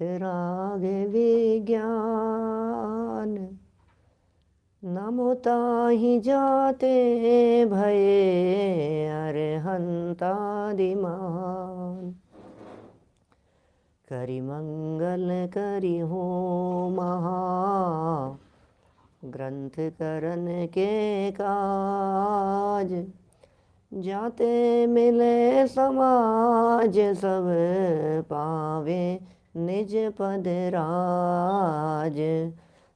राग विज्ञान नमो ताहि जाते भये अरहंतादिमान। करि मंगल करि हो महा ग्रंथ करन के काज। जाते मिले समाज सब पावे निज पद राज।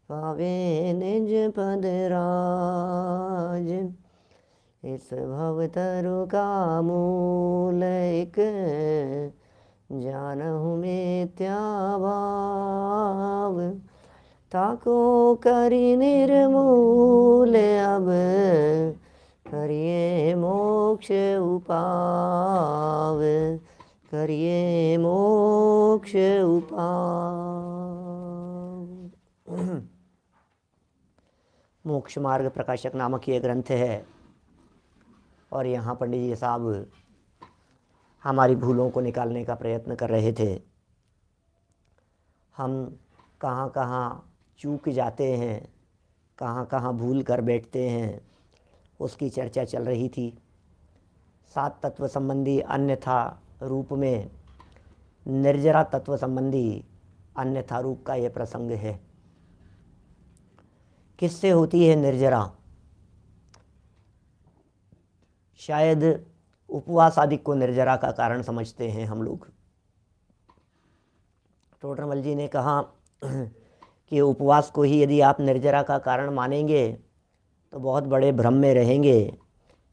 पावे निज पद राज। इस भवतरु का मूल एक जानहु मिथ्या भाव। ताको करि निर्मूल अब करिए मोक्ष उपाव। करिए मोक्ष उपाव। मोक्ष मार्ग प्रकाशक नामक ये ग्रंथ है और यहाँ पंडित जी साहब हमारी भूलों को निकालने का प्रयत्न कर रहे थे। हम कहाँ कहाँ चूक जाते हैं, कहाँ कहाँ भूल कर बैठते हैं, उसकी चर्चा चल रही थी। 7 तत्व संबंधी अन्यथा रूप में निर्जरा तत्व संबंधी अन्यथा रूप का यह प्रसंग है। किससे होती है निर्जरा? शायद उपवास आदि को निर्जरा का कारण समझते हैं हम लोग। टोडरमल जी ने कहा कि उपवास को ही यदि आप निर्जरा का कारण मानेंगे तो बहुत बड़े भ्रम में रहेंगे,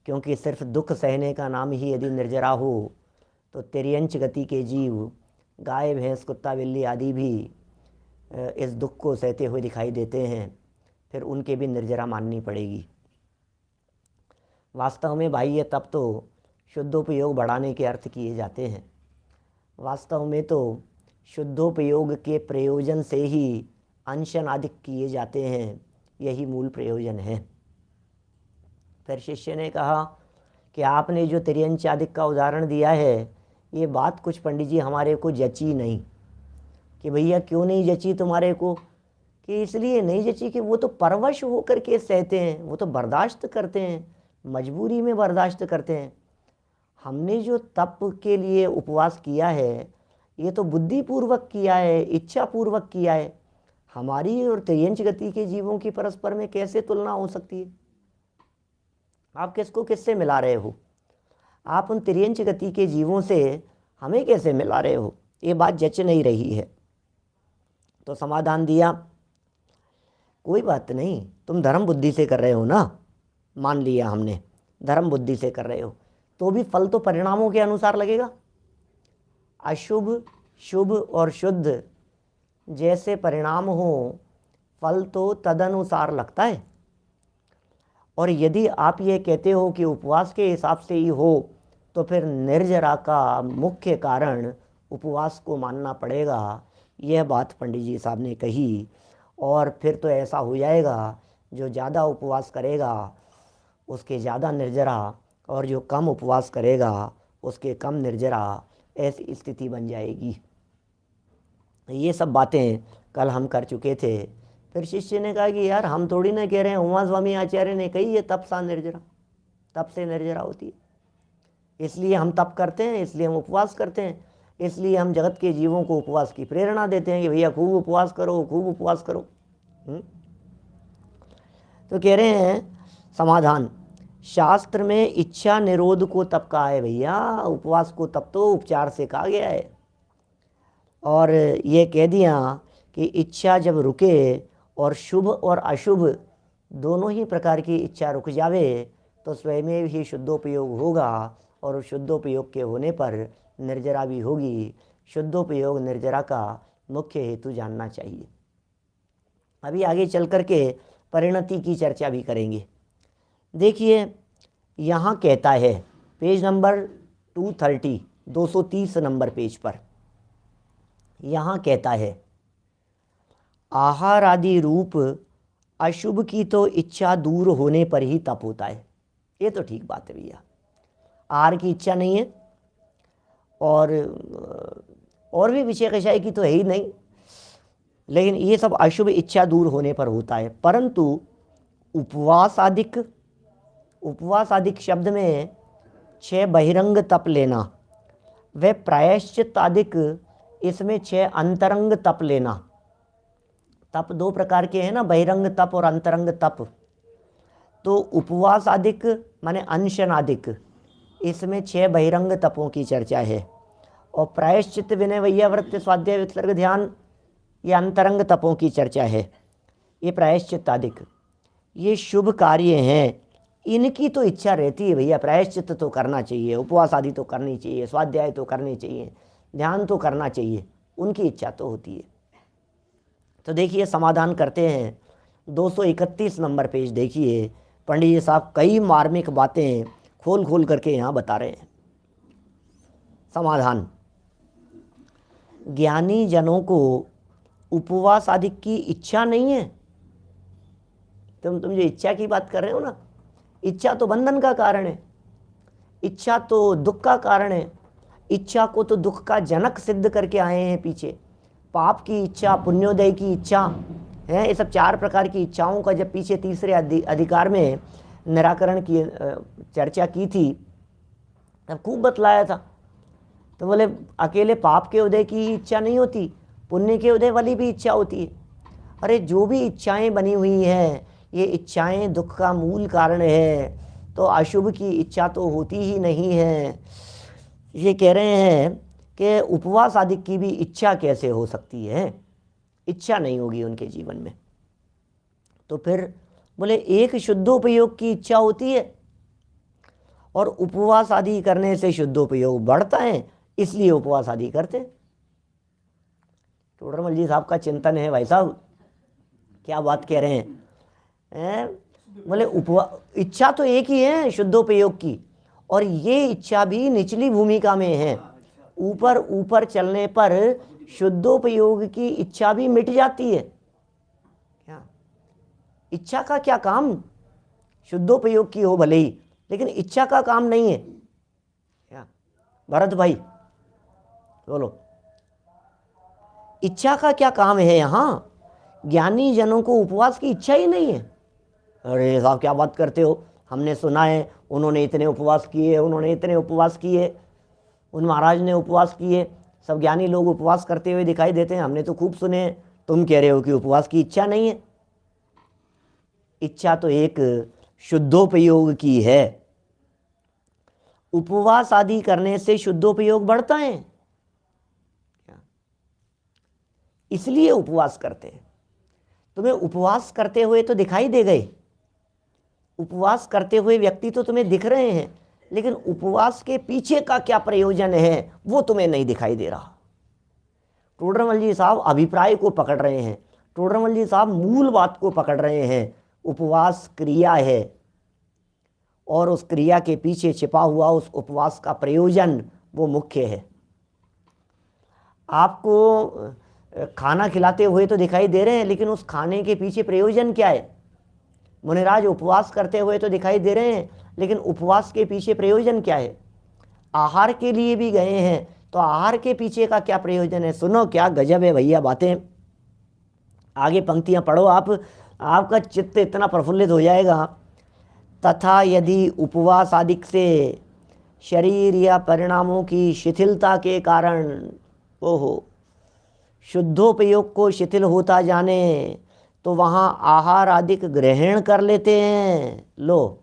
क्योंकि सिर्फ दुख सहने का नाम ही यदि निर्जरा हो तो तिर्यंच गति के जीव गाय भैंस कुत्ता बिल्ली आदि भी इस दुख को सहते हुए दिखाई देते हैं, फिर उनके भी निर्जरा माननी पड़ेगी। वास्तव में बाह्य तप तो शुद्धोपयोग बढ़ाने के अर्थ किए जाते हैं। वास्तव में तो शुद्धोपयोग के प्रयोजन से ही अनशन आदि किए जाते हैं, यही मूल प्रयोजन है। फिर शिष्य ने कहा कि आपने जो तिर्यंच आदि का उदाहरण दिया है, ये बात कुछ पंडित जी हमारे को जची नहीं। कि भैया क्यों नहीं जची तुम्हारे को? कि इसलिए नहीं जची कि वो तो परवश होकर के सहते हैं, वो तो बर्दाश्त करते हैं, मजबूरी में बर्दाश्त करते हैं। हमने जो तप के लिए उपवास किया है, ये तो बुद्धिपूर्वक किया है, इच्छापूर्वक किया है। हमारी और तिर्यंच गति के जीवों की परस्पर में कैसे तुलना हो सकती है? आप किसको किससे मिला रहे हो? आप उन तिर्यंच गति के जीवों से हमें कैसे मिला रहे हो? ये बात जच नहीं रही है। तो समाधान दिया, कोई बात नहीं, तुम धर्म बुद्धि से कर रहे हो ना, मान लिया हमने, धर्म बुद्धि से कर रहे हो, तो भी फल तो परिणामों के अनुसार लगेगा। अशुभ शुभ और शुद्ध जैसे परिणाम हो, फल तो तदनुसार लगता है। और यदि आप ये कहते हो कि उपवास के हिसाब से ही हो, तो फिर निर्जरा का मुख्य कारण उपवास को मानना पड़ेगा। यह बात पंडित जी साहब ने कही। और फिर तो ऐसा हो जाएगा, जो ज़्यादा उपवास करेगा उसके ज़्यादा निर्जरा, और जो कम उपवास करेगा उसके कम निर्जरा, ऐसी स्थिति बन जाएगी। ये सब बातें कल हम कर चुके थे। फिर शिष्य ने कहा कि यार हम थोड़ी ना कह रहे हैं, उमा स्वामी आचार्य ने कही ये तप सा निर्जरा, तप से निर्जरा होती है। इसलिए हम तप करते हैं, इसलिए हम उपवास करते हैं, इसलिए हम जगत के जीवों को उपवास की प्रेरणा देते हैं कि भैया खूब उपवास करो, खूब उपवास करो। तो कह रहे हैं समाधान, शास्त्र में इच्छा निरोध को तप कहा है भैया, उपवास को तप तो उपचार से कहा गया है। और ये कह दिया कि इच्छा जब रुके और शुभ और अशुभ दोनों ही प्रकार की इच्छा रुक जावे, तो स्वयं ही शुद्धोपयोग होगा, और शुद्धोपयोग के होने पर निर्जरा भी होगी। शुद्धोपयोग निर्जरा का मुख्य हेतु जानना चाहिए। अभी आगे चल कर के परिणति की चर्चा भी करेंगे। देखिए यहाँ कहता है पेज नंबर 230, 230 नंबर पेज पर, यहाँ कहता है आहार आदि रूप अशुभ की तो इच्छा दूर होने पर ही तप होता है। ये तो ठीक बात है भैया, आहार की इच्छा नहीं है और और भी विषय कषाय की तो है ही नहीं, लेकिन ये सब अशुभ इच्छा दूर होने पर होता है। परंतु उपवास आदिक शब्द में 6 बहिरंग तप लेना, व प्रायश्चित आदिक इसमें 6 अंतरंग तप लेना। तप 2 प्रकार के हैं ना, बहिरंग तप और अंतरंग तप। तो उपवास आदिक माने अनशन आदिक, इसमें 6 बहिरंग तपों की चर्चा है। और प्रायश्चित विनय वैयाव्रत स्वाध्याय विसर्ग ध्यान, ये अंतरंग तपों की चर्चा है। ये प्रायश्चित आदिक ये शुभ कार्य हैं, इनकी तो इच्छा रहती है भैया, प्रायश्चित तो करना चाहिए, उपवास आदि तो करनी चाहिए, स्वाध्याय तो करनी चाहिए, ध्यान तो करना चाहिए, उनकी इच्छा तो होती है। तो देखिए समाधान करते हैं। 231 नंबर पेज देखिए, पंडित जी साहब कई मार्मिक बातें खोल खोल करके यहाँ बता रहे हैं। समाधान, ज्ञानी जनों को उपवास आदि की इच्छा नहीं है। तुम जो इच्छा की बात कर रहे हो ना, इच्छा तो बंधन का कारण है, इच्छा तो दुख का कारण है। इच्छा को तो दुख का जनक सिद्ध करके आए हैं पीछे। पाप की इच्छा, पुण्योदय की इच्छा है, ये सब 4 प्रकार की इच्छाओं का जब पीछे तीसरे अधिकार में निराकरण की चर्चा की थी, तब खूब बतलाया था। तो बोले अकेले पाप के उदय की इच्छा नहीं होती, पुण्य के उदय वाली भी इच्छा होती है। अरे जो भी इच्छाएं बनी हुई हैं, ये इच्छाएं दुख का मूल कारण है, तो अशुभ की इच्छा तो होती ही नहीं है। ये कह रहे हैं कि उपवास आदि की भी इच्छा कैसे हो सकती है, इच्छा नहीं होगी उनके जीवन में। तो फिर बोले एक शुद्धोपयोग की इच्छा होती है, और उपवास आदि करने से शुद्धोपयोग बढ़ता है, इसलिए उपवास आदि करते। टोडरमल जी साहब का चिंतन है भाई साहब, क्या बात कह रहे हैं। बोले इच्छा तो एक ही है शुद्धोपयोग की, और ये इच्छा भी निचली भूमिका में है। ऊपर ऊपर चलने पर शुद्धोपयोग की इच्छा भी मिट जाती है। क्या इच्छा का क्या काम, शुद्धोपयोग की हो भले ही, लेकिन इच्छा का काम नहीं है। क्या भरत भाई बोलो, इच्छा का क्या काम है यहाँ? ज्ञानी जनों को उपवास की इच्छा ही नहीं है। अरे साहब क्या बात करते हो, हमने सुना है उन्होंने इतने उपवास किए, उन्होंने इतने उपवास किए, उन महाराज ने उपवास किए, सब ज्ञानी लोग उपवास करते हुए दिखाई देते हैं, हमने तो खूब सुने हैं। तुम कह रहे हो कि उपवास की इच्छा नहीं है। इच्छा तो एक शुद्धोपयोग की है। उपवास आदि करने से शुद्धोपयोग बढ़ता है, इसलिए उपवास करते हैं। तुम्हें उपवास करते हुए तो दिखाई दे गए, उपवास करते हुए व्यक्ति तो तुम्हें दिख रहे हैं, लेकिन उपवास के पीछे का क्या प्रयोजन है वो तुम्हें नहीं दिखाई दे रहा। टोडरमल जी साहब अभिप्राय को पकड़ रहे हैं, टोडरमल जी साहब मूल बात को पकड़ रहे हैं। उपवास क्रिया है, और उस क्रिया के पीछे छिपा हुआ उस उपवास का प्रयोजन वो मुख्य है। आपको खाना खिलाते हुए तो दिखाई दे रहे हैं, लेकिन उस खाने के पीछे प्रयोजन क्या है? मुनिराज उपवास करते हुए तो दिखाई दे रहे हैं, लेकिन उपवास के पीछे प्रयोजन क्या है? आहार के लिए भी गए हैं, तो आहार के पीछे का क्या प्रयोजन है? सुनो क्या गजब है भैया बातें, आगे पंक्तियां पढ़ो आप, आपका चित्त इतना प्रफुल्लित हो जाएगा। तथा यदि उपवास आदि से शरीर या परिणामों की शिथिलता के कारण शुद्धोपयोग को शिथिल होता जाने, तो वहाँ आहार आदि ग्रहण कर लेते हैं। लो,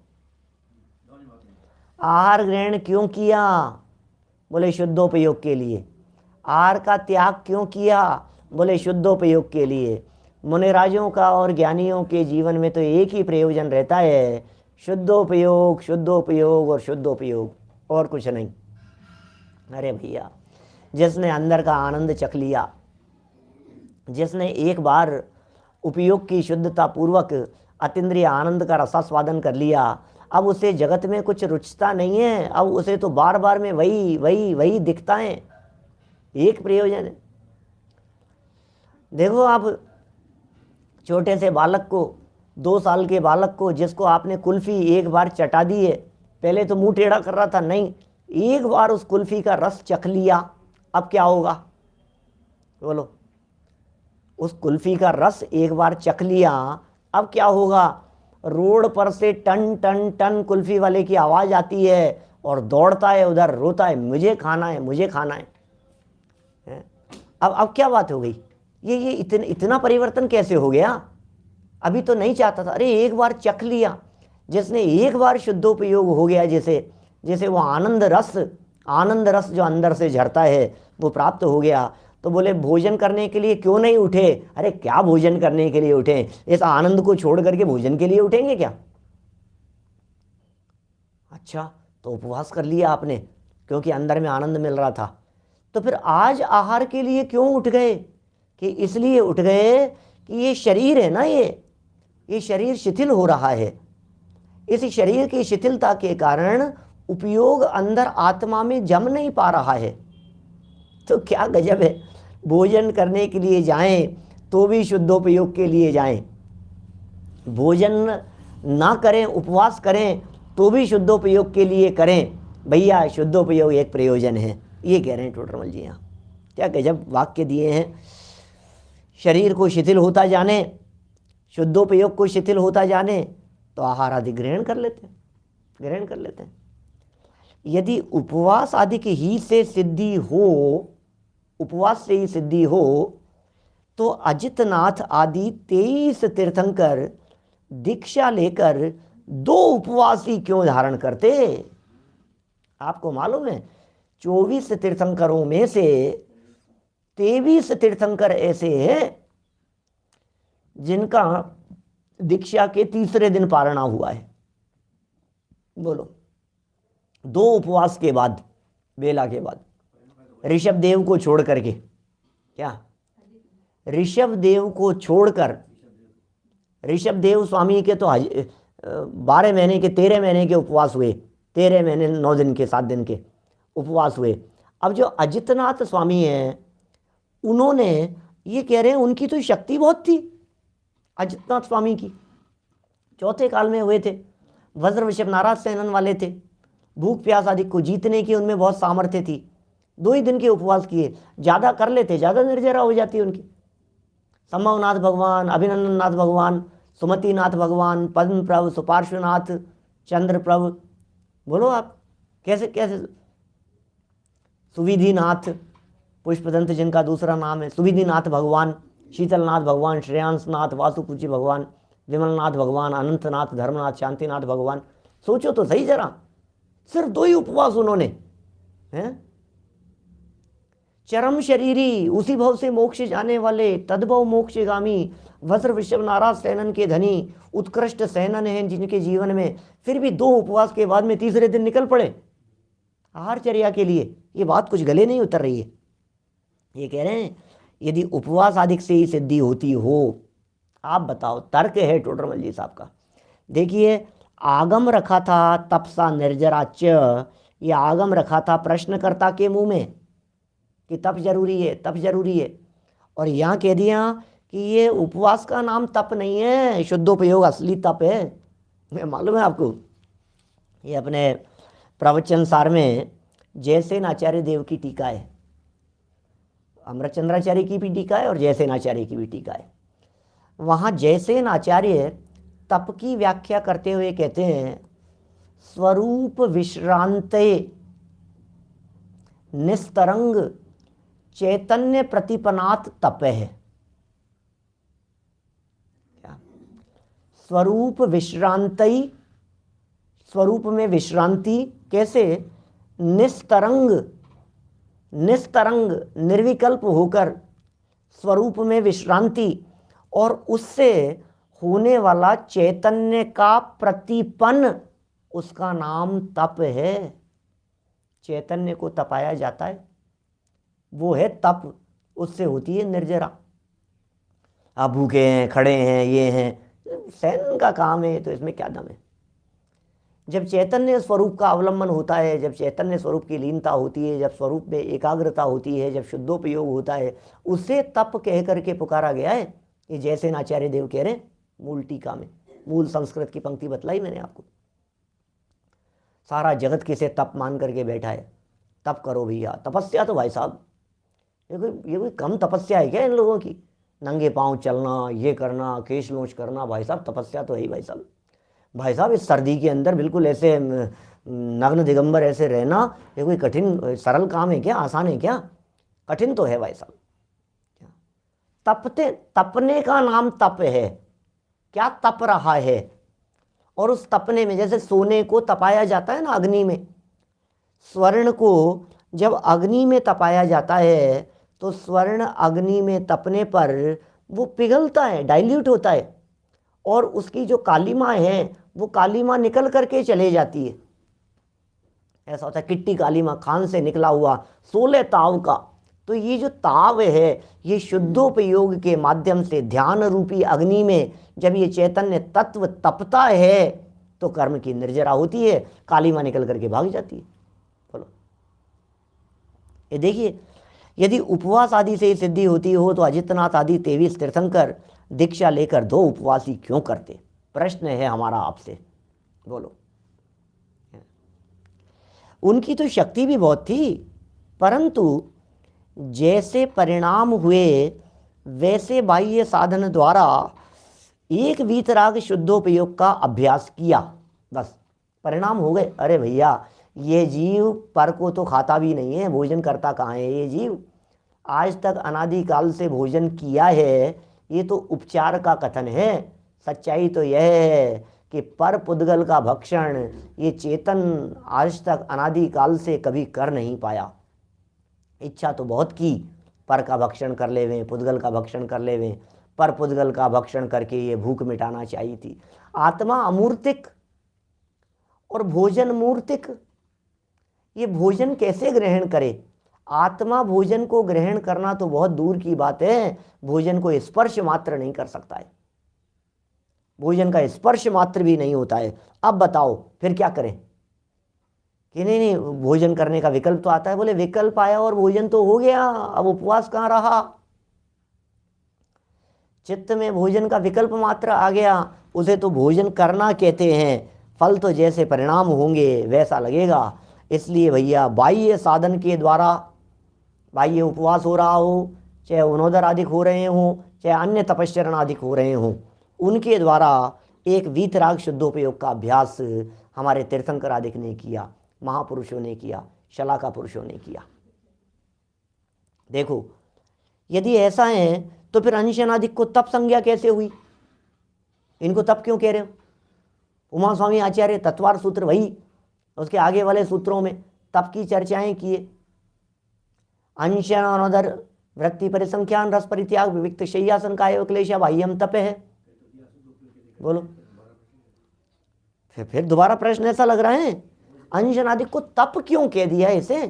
आहार ग्रहण क्यों किया? बोले शुद्धोपयोग के लिए। आहार का त्याग क्यों किया? बोले शुद्धोपयोग के लिए। मुनिराजों का और ज्ञानियों के जीवन में तो एक ही प्रयोजन रहता है, शुद्धोपयोग, शुद्धोपयोग और शुद्धोपयोग, और कुछ नहीं। अरे भैया, जिसने अंदर का आनंद चख लिया, जिसने एक बार उपयोग की शुद्धता पूर्वक अतीन्द्रिय आनंद का रसास्वादन कर लिया, अब उसे जगत में कुछ रुचता नहीं है। अब उसे तो बार बार में वही वही वही दिखता है। एक प्रयोजन है। देखो आप छोटे से बालक को, 2 साल के बालक को, जिसको आपने कुल्फी एक बार चटा दी है, पहले तो मुंह टेढ़ा कर रहा था, नहीं, एक बार उस कुल्फी का रस चख लिया, अब क्या होगा? बोलो, उस कुल्फी का रस एक बार चख लिया, अब क्या होगा, रोड पर से टन टन टन कुल्फी वाले की आवाज आती है और दौड़ता है उधर, रोता है, मुझे खाना है, मुझे खाना है। अब क्या बात हो गई, ये इतना परिवर्तन कैसे हो गया? अभी तो नहीं चाहता था, अरे एक बार चख लिया, जिसने एक बार शुद्धोपयोग हो गया, जैसे वो आनंद रस जो अंदर से झरता है वो प्राप्त हो गया। तो बोले भोजन करने के लिए क्यों नहीं उठे? अरे क्या भोजन करने के लिए उठे, इस आनंद को छोड़ करके भोजन के लिए उठेंगे क्या? अच्छा, तो उपवास कर लिया आपने क्योंकि अंदर में आनंद मिल रहा था। तो फिर आज आहार के लिए क्यों उठ गए? कि इसलिए उठ गए कि ये शरीर है ना, ये शरीर शिथिल हो रहा है। इस शरीर की शिथिलता के कारण उपयोग अंदर आत्मा में जम नहीं पा रहा है। तो क्या गजब है, भोजन करने के लिए जाएं तो भी शुद्धोपयोग के लिए जाएं, भोजन ना करें, उपवास करें तो भी शुद्धोपयोग के लिए करें। भैया शुद्धोपयोग एक प्रयोजन है, ये कह रहे हैं टोडरमल जी। यहाँ क्या गजब वाक्य दिए हैं। शरीर को शिथिल होता जाने, शुद्धोपयोग को शिथिल होता जाने तो आहार आदि ग्रहण कर लेते हैं। यदि उपवास आदि की ही से सिद्धि हो, उपवास से ही सिद्धि हो, तो अजितनाथ आदि 23 तीर्थंकर दीक्षा लेकर 2 उपवास ही क्यों धारण करते? आपको मालूम है 24 तीर्थंकरों में से 23 तीर्थंकर ऐसे हैं जिनका दीक्षा के तीसरे दिन पारणा हुआ है। बोलो, 2 उपवास के बाद, बेला के बाद, ऋषभ देव को छोड़ करके, क्या ऋषभ देव को छोड़कर, ऋषभ देव स्वामी के तो 12 महीने के 13 महीने के उपवास हुए, 13 महीने 9 दिन के 7 दिन के उपवास हुए। अब जो अजितनाथ स्वामी हैं उन्होंने, ये कह रहे हैं उनकी तो शक्ति बहुत थी, अजितनाथ स्वामी की चौथे काल में हुए थे, वज्र वृषभ नाराज सेनन वाले थे, भूख प्यास आदि को जीतने की उनमें बहुत सामर्थ्य थी। 2 ही दिन के उपवास किए, ज़्यादा कर लेते ज़्यादा निर्जरा हो जाती उनकी। संभवनाथ भगवान, अभिनंदननाथ भगवान, सुमतिनाथ भगवान, पद्म प्रभु, सुपार्श्वनाथ, चंद्र प्रभु, बोलो आप कैसे कैसे, सुविधिनाथ, पुष्पदंत जिनका दूसरा नाम है, सुविधिनाथ भगवान, शीतलनाथ भगवान, श्रेयांसनाथ, वासुपूज्य भगवान, विमलनाथ भगवान, अनंतनाथ, धर्मनाथ, शांतिनाथ भगवान। सोचो तो सही जरा, सिर्फ 2 ही उपवास उन्होंने हैं। चरम शरीरी, उसी भव से मोक्ष जाने वाले, तद्भव मोक्षगामी, वज्र वृषभ नाराज सेनन के धनी, उत्कृष्ट सेनन हैं जिनके जीवन में, फिर भी 2 उपवास के बाद में तीसरे दिन निकल पड़े आहारचर्या के लिए। ये बात कुछ गले नहीं उतर रही है। ये कह रहे हैं यदि उपवास आदि से ही सिद्धि होती हो, आप बताओ, तर्क है टोडरमल जी साहब का। देखिए, आगम रखा था तपसा निर्जराच, ये आगम रखा था प्रश्नकर्ता के मुंह में कि तप जरूरी है, तप जरूरी है, और यहाँ कह दिया कि ये उपवास का नाम तप नहीं है, शुद्धोपयोग असली तप है। मालूम है आपको, ये अपने प्रवचन सार में जयसेन आचार्य देव की टीका है, अमृतचंद्राचार्य की भी टीका है और जयसेन आचार्य की भी टीका है। वहाँ जयसेन आचार्य तप की व्याख्या करते हुए कहते हैं, स्वरूप विश्रांते निस्तरंग चैतन्य प्रतिपनात तप है। क्या? स्वरूप विश्रांति, स्वरूप में विश्रांति कैसे? निस्तरंग, निस्तरंग निर्विकल्प होकर स्वरूप में विश्रांति, और उससे होने वाला चैतन्य का प्रतिपन्न, उसका नाम तप है। चैतन्य को तपाया जाता है, वो है तप, उससे होती है निर्जरा। आप भूखे हैं, खड़े हैं, ये हैं, सहन का काम है, तो इसमें क्या दम है? जब चैतन्य स्वरूप का अवलंबन होता है, जब चैतन्य स्वरूप की लीनता होती है, जब स्वरूप में एकाग्रता होती है, जब शुद्धोपयोग होता है, उसे तप कह करके पुकारा गया है। ये जयसेन आचार्य देव कह रहे हैं मूल टीका में, मूल संस्कृत की पंक्ति बतलाई मैंने आपको। सारा जगत किसे तप मान करके बैठा है, तप करो भैया, तपस्या तो भाई साहब ये कोई कम तपस्या है क्या इन लोगों की? नंगे पांव चलना, ये करना, केश नोच करना, भाई साहब तपस्या तो है ही भाई साहब। भाई साहब इस सर्दी के अंदर बिल्कुल ऐसे नग्न दिगंबर ऐसे रहना, ये कोई कठिन सरल काम है क्या? आसान है क्या? कठिन तो है भाई साहब। तपने का नाम तप है। क्या तप रहा है? और उस तपने में जैसे सोने को तपाया जाता है ना अग्नि में, स्वर्ण को जब अग्नि में तपाया जाता है तो स्वर्ण अग्नि में तपने पर वो पिघलता है, डाइल्यूट होता है, और उसकी जो कालीमा है वो कालीमा निकल करके चले जाती है। ऐसा होता है किट्टी कालीमा, खान से निकला हुआ 16 ताव का। तो ये जो ताव है ये शुद्धोपयोग के माध्यम से ध्यान रूपी अग्नि में जब ये चैतन्य तत्व तपता है तो कर्म की निर्जरा होती है, कालीमा निकल करके भाग जाती है। बोलो, ये देखिए, यदि उपवास आदि से सिद्धि होती हो तो अजितनाथ आदि 23 तीर्थंकर दीक्षा लेकर 2 उपवासी क्यों करते? प्रश्न है हमारा आपसे। बोलो, उनकी तो शक्ति भी बहुत थी, परंतु जैसे परिणाम हुए वैसे बाह्य साधन द्वारा एक वीतराग शुद्धोपयोग का अभ्यास किया, बस परिणाम हो गए। अरे भैया, ये जीव पर को तो खाता भी नहीं है, भोजन करता कहाँ है ये जीव? आज तक अनादिकाल से भोजन किया है, ये तो उपचार का कथन है। सच्चाई तो यह है कि पर पुद्गल का भक्षण ये चेतन आज तक अनादिकाल से कभी कर नहीं पाया। इच्छा तो बहुत की, पर का भक्षण कर लेवें, पुद्गल का भक्षण कर लेवें, पर पुद्गल का भक्षण करके ये भूख मिटाना चाहिए थी। आत्मा अमूर्तिक और भोजन मूर्तिक, ये भोजन कैसे ग्रहण करे? आत्मा भोजन को ग्रहण करना तो बहुत दूर की बात है, भोजन को स्पर्श मात्र नहीं कर सकता है, भोजन का स्पर्श मात्र भी नहीं होता है। अब बताओ फिर क्या करें? कि नहीं, भोजन करने का विकल्प तो आता है। बोले विकल्प आया और भोजन तो हो गया, अब उपवास कहाँ रहा? चित्त में भोजन का विकल्प मात्र आ गया, उसे तो भोजन करना कहते हैं। फल तो जैसे परिणाम होंगे वैसा लगेगा। इसलिए भैया बाह्य साधन के द्वारा, बाह्य उपवास हो रहा हो, चाहे उनोदर आदि हो रहे हों, चाहे अन्य तपश्चरण आदि हो रहे हों, उनके द्वारा एक वीतराग शुद्धोपयोग का अभ्यास हमारे तीर्थंकर आदि ने किया, महापुरुषों ने किया, शलाका पुरुषों ने किया। देखो, यदि ऐसा है तो फिर अनशनादिक को तप संज्ञा कैसे हुई? इनको तप क्यों कह रहे हो? उमा स्वामी आचार्य तत्वार सूत्र वही, उसके आगे वाले सूत्रों में तप की चर्चाएं किए। अनशन अनोदर वृत्ति परिसंख्यान रस परित्याग विविक्त शय्यासन काय क्लेशा बाह्यम तप है। बोलो, फिर दोबारा प्रश्न ऐसा लग रहा है, अंशनादि को तप क्यों कह दिया इसे?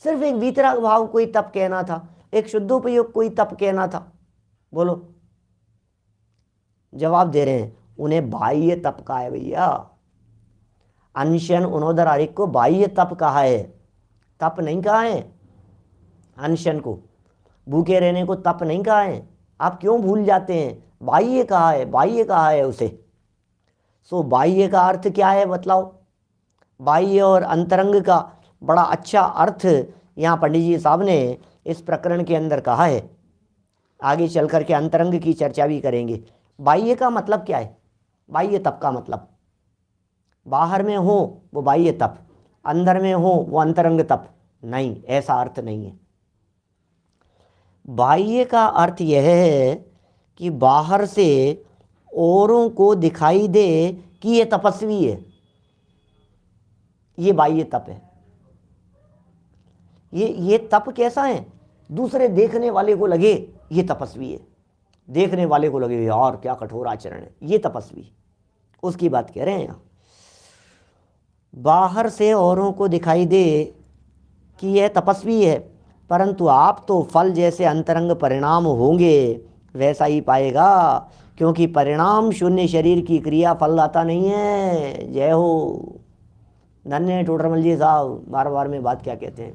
सिर्फ एक वीतराग भाव कोई तप कहना था, एक शुद्धोपयोग कोई तप कहना था। बोलो, जवाब दे रहे हैं, उन्हें बाह्य तप कहा है भैया। अनशन उनोदर आदि को बाह्य तप कहा है, तप नहीं कहा है। अनशन को, भूखे रहने को तप नहीं कहा है। आप क्यों भूल जाते हैं? बाह्य कहा है, बाह्य कहा है उसे। सो बाह्य का अर्थ क्या है बतलाओ? बाह्य और अंतरंग का बड़ा अच्छा अर्थ यहाँ पंडित जी साहब ने इस प्रकरण के अंदर कहा है। आगे चल करके अंतरंग की चर्चा भी करेंगे। बाह्य का मतलब क्या है? बाह्य तप का मतलब बाहर में हो वो बाह्य तप, अंदर में हो वो अंतरंग तप नहीं, ऐसा अर्थ नहीं है। बाह्य का अर्थ यह है कि बाहर से औरों को दिखाई दे कि ये तपस्वी है, ये बाह्य तप है। ये तप कैसा है? दूसरे देखने वाले को लगे ये तपस्वी है, देखने वाले को लगे यार क्या कठोर आचरण है, ये तपस्वी, उसकी बात कह रहे हैं यहाँ। बाहर से औरों को दिखाई दे कि यह तपस्वी है, परंतु आप तो फल जैसे अंतरंग परिणाम होंगे वैसा ही पाएगा, क्योंकि परिणाम शून्य शरीर की क्रिया फलदाता नहीं है। जय हो। धन्य टोडरमल जी साहब बार बार में बात क्या कहते हैं,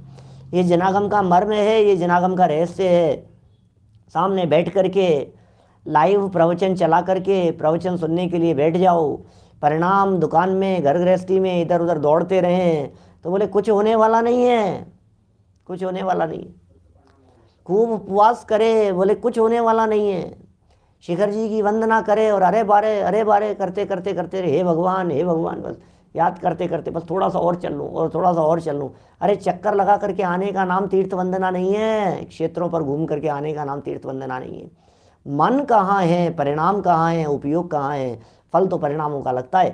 ये जनागम का मर्म है, ये जनागम का रहस्य है। सामने बैठ करके लाइव प्रवचन चला करके प्रवचन सुनने के लिए बैठ जाओ, परिणाम दुकान में घर गृहस्थी में इधर उधर दौड़ते रहें तो बोले कुछ होने वाला नहीं है, कुछ होने वाला नहीं। खूब उपवास करे, बोले कुछ होने वाला नहीं है। शिखर जी की वंदना करे और अरे बारे करते करते करते रहे, हे भगवान, बस याद करते करते बस थोड़ा सा और चल लूँ और थोड़ा सा और चल लूँ। अरे चक्कर लगा करके आने का नाम तीर्थ वंदना नहीं है, क्षेत्रों पर घूम करके आने का नाम तीर्थ वंदना नहीं है। मन कहाँ है, परिणाम कहाँ है, उपयोग कहाँ है? फल तो परिणामों का लगता है,